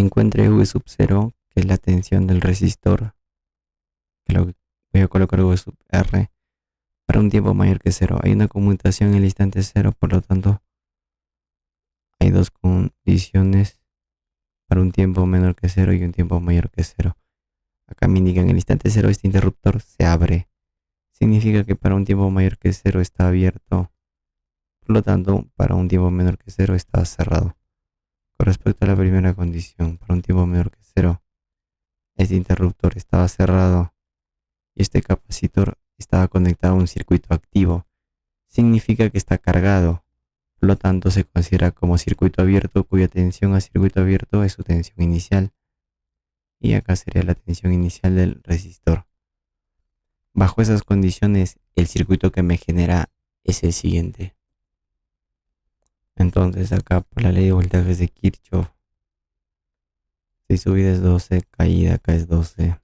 Encuentre V sub 0, que es la tensión del resistor, que lo voy a colocar V sub R para un tiempo mayor que cero. Hay una conmutación en el instante cero, por lo tanto, hay dos condiciones para un tiempo menor que cero y un tiempo mayor que cero. Acá me indican en el instante cero este interruptor se abre. Significa que para un tiempo mayor que cero está abierto. Por lo tanto, para un tiempo menor que cero está cerrado. Con respecto a la primera condición, para un tiempo menor que cero, este interruptor estaba cerrado y este capacitor estaba conectado a un circuito activo. Significa que está cargado. Por lo tanto, se considera como circuito abierto, cuya tensión a circuito abierto es su tensión inicial. Y acá sería la tensión inicial del resistor. Bajo esas condiciones, el circuito que me genera es el siguiente. Entonces, acá por la ley de voltajes de Kirchhoff, si subida es 12, caída acá es 12.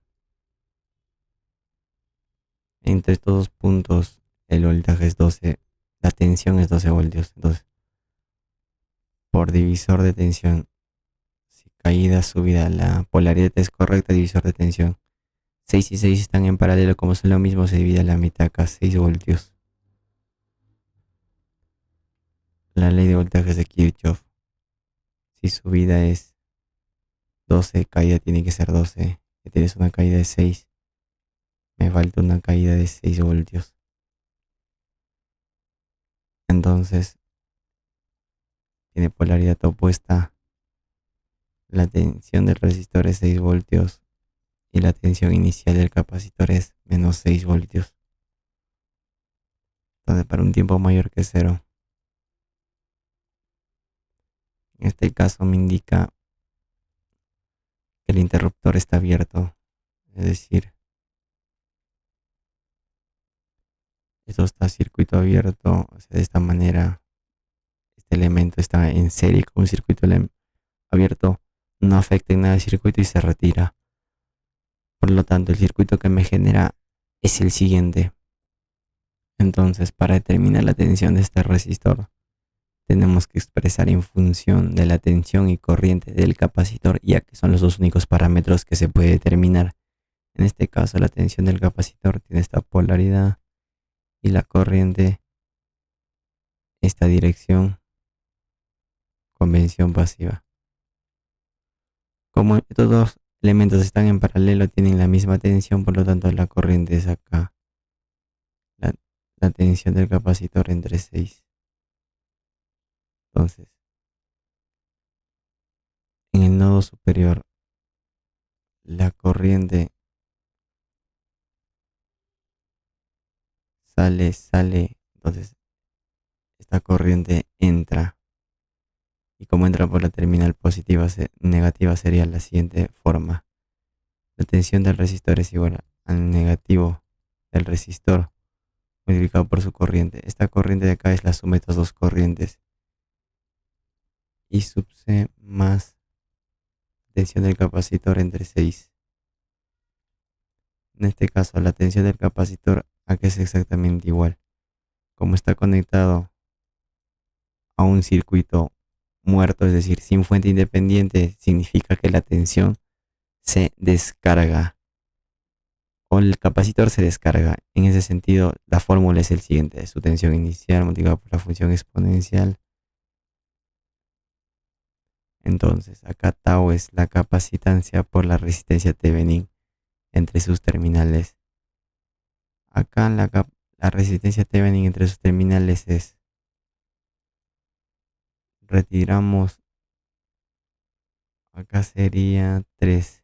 Entre estos puntos, el voltaje es 12, la tensión es 12 voltios. Entonces, por divisor de tensión, si caída, subida, la polaridad es correcta, divisor de tensión. 6 y 6 están en paralelo, como son lo mismo, se divide a la mitad acá, 6 voltios. La ley de voltajes de Kirchhoff, si subida es 12, caída tiene que ser 12. Si tienes una caída de 6, me falta una caída de 6 voltios. Entonces, tiene polaridad opuesta. La tensión del resistor es 6 voltios y la tensión inicial del capacitor es menos 6 voltios. Entonces, para un tiempo mayor que cero, en este caso me indica que el interruptor está abierto. Es decir, esto está circuito abierto. O sea, de esta manera, este elemento está en serie con un circuito abierto. No afecta en nada el circuito y se retira. Por lo tanto, el circuito que me genera es el siguiente. Entonces, para determinar la tensión de este resistor, tenemos que expresar en función de la tensión y corriente del capacitor, ya que son los dos únicos parámetros que se puede determinar. En este caso, la tensión del capacitor tiene esta polaridad y la corriente esta dirección, convención pasiva. Como estos dos elementos están en paralelo, tienen la misma tensión, por lo tanto la corriente es acá. La, la tensión del capacitor entre 6. Entonces, en el nodo superior, la corriente sale. Entonces, esta corriente entra. Y como entra por la terminal positiva, negativa sería la siguiente forma. La tensión del resistor es igual al negativo del resistor multiplicado por su corriente. Esta corriente de acá es la suma de estas dos corrientes. I sub C más tensión del capacitor entre 6. En este caso, la tensión del capacitor acá es exactamente igual. Como está conectado a un circuito muerto, es decir, sin fuente independiente, significa que la tensión se descarga o el capacitor se descarga. En ese sentido, la fórmula es el siguiente: su tensión inicial multiplicada por la función exponencial. Entonces, acá tau es la capacitancia por la resistencia Thevenin entre sus terminales. Acá la resistencia Thevenin entre sus terminales es, retiramos, acá sería 3.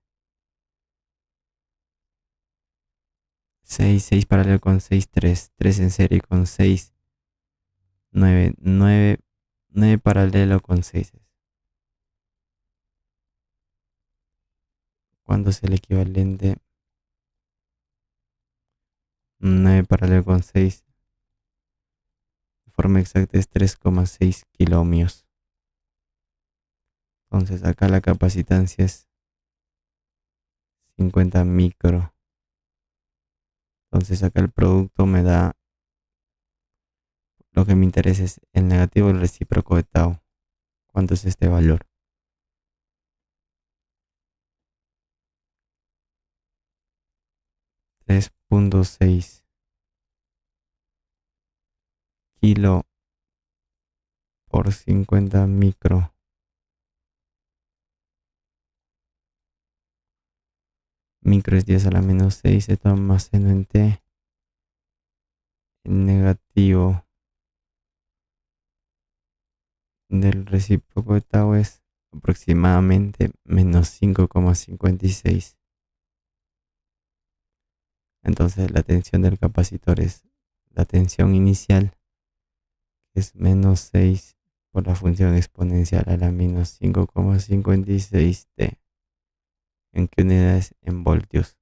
6 paralelo con 6 3 en serie con 6 9 paralelo con 6. ¿Cuánto es el equivalente? 9 paralelo con 6 de forma exacta es 3,6 kiloohmios. Entonces acá la capacitancia es 50 micro. Entonces acá el producto me da, lo que me interesa es el negativo del recíproco de tau. ¿Cuánto es este valor? 3.6 kilo por 50 micro. Micro es 10 a la menos 6, esto almaceno en T. El negativo del recíproco de tau es aproximadamente menos 5,56. Entonces la tensión del capacitor es la tensión inicial, que es menos 6 por la función exponencial a la menos 5,56 T. ¿En qué unidades? En voltios.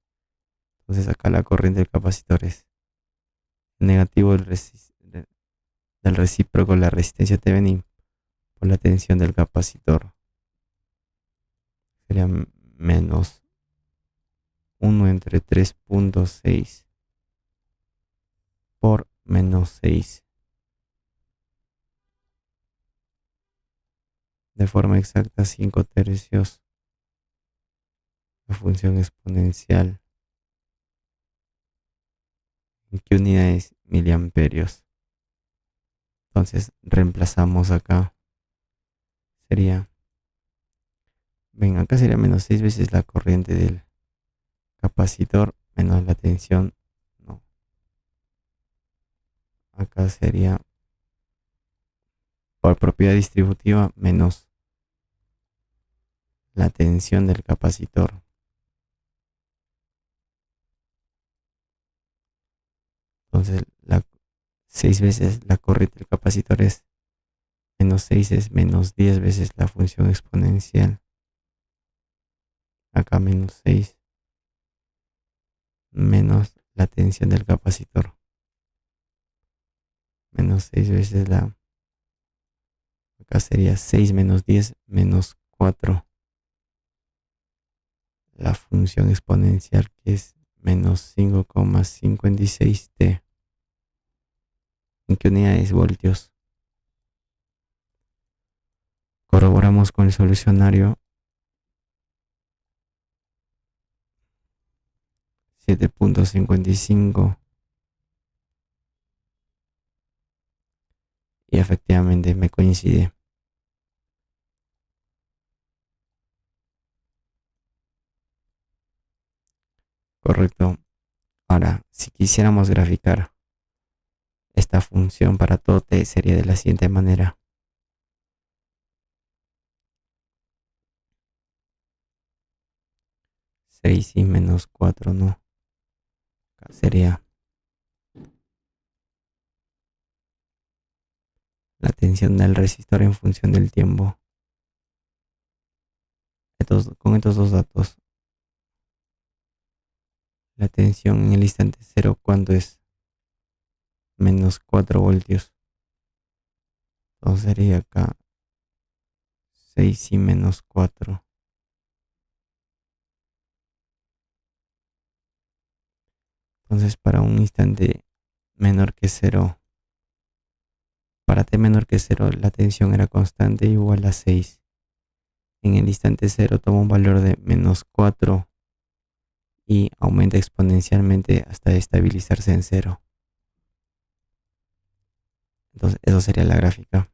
Entonces acá la corriente del capacitor es negativo del recíproco, la resistencia Thevenin, por la tensión del capacitor. Sería menos 1 entre 3.6 por menos 6. De forma exacta, 5 tercios. La función exponencial. ¿En qué unidades? Miliamperios. Entonces reemplazamos acá. Sería, ven, acá sería menos 6 veces la corriente del capacitor menos la tensión. No, acá sería por propiedad distributiva menos la tensión del capacitor. Entonces, 6 veces la corriente del capacitor es menos 6 es menos 10 veces la función exponencial. Acá menos 6 menos la tensión del capacitor. Menos 6 veces la... Acá sería 6 menos 10 menos 4. La función exponencial, que es menos 5,56 T. ¿En qué unidad es? Voltios. Corroboramos con el solucionario. 7.55. Y efectivamente me coincide. Correcto. Ahora, si quisiéramos graficar esta función para todo t, sería de la siguiente manera. 6 y menos 4, no. Acá sería la tensión del resistor en función del tiempo. Con estos dos datos, la tensión en el instante cero, ¿cuánto es? Menos 4 voltios. Entonces sería acá 6 y menos 4. Entonces para un instante menor que cero, para t menor que cero, la tensión era constante igual a 6. En el instante cero toma un valor de menos 4 y aumenta exponencialmente hasta estabilizarse en cero. Entonces, eso sería la gráfica.